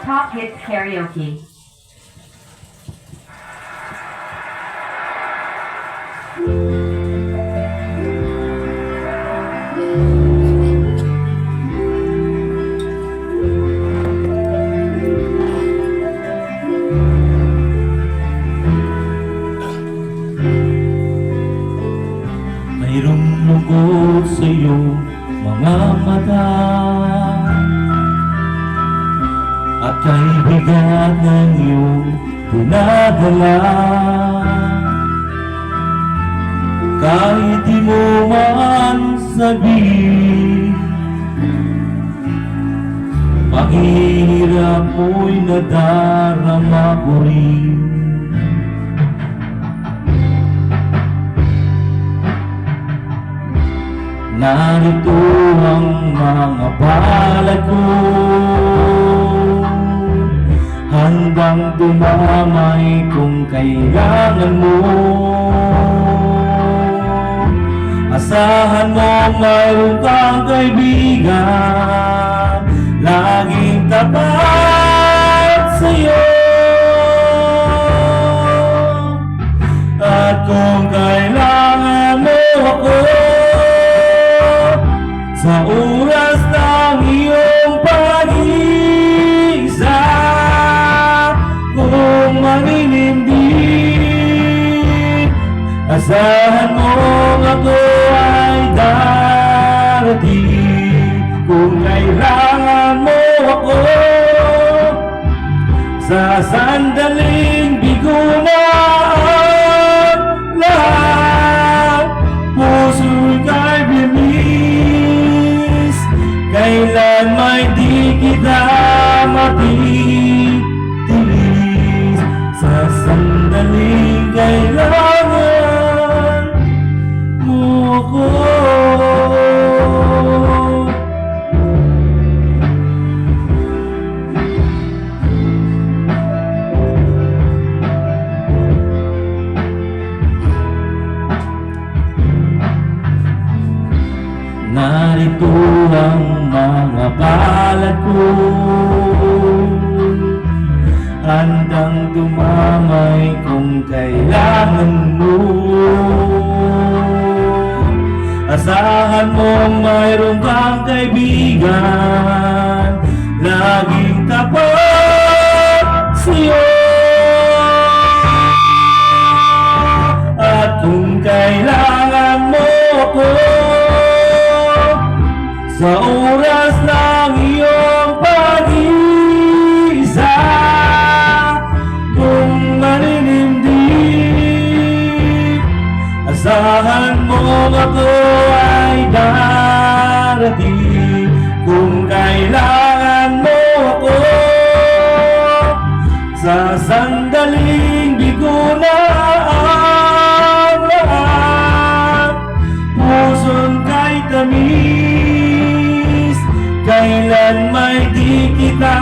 Top Hits Karaoke. Mayroong lungkot sa iyong mga mata, at kay bigat ng iyong dinadala. Kahit di mo man sabihin, paghihirap mo'y nadarama ko rin. Narito ang mga palad ko, handang dumamay kung kailangan mo. Asahan mo mayroon kang kaibigan, laging tapat sa'yo. At kung kailangan mo ako, sa oras ng iyong pag-iisa, kung maninindig, asahan mo ako ay darating. Kung kailangan mo ako, sa sandaling bigo na ang lahat, puso'y kay bilis, kailan may di kita matitilis. Sa sandaling kailangan mo ako. Narito ang mga palad ko, handang dumamay kung kailangan mo. Asahan mo mayroon kang kaibigan, laging tapat sa'yo. At kung kailangan mo ako, sa oras ng iyong pag-iisa, kung maninindig, asahan mo ako ay darating. Kung kailangan mo ako, sa sandaling bigo na ang lahat, puso'n kay tamis, kailan may di kita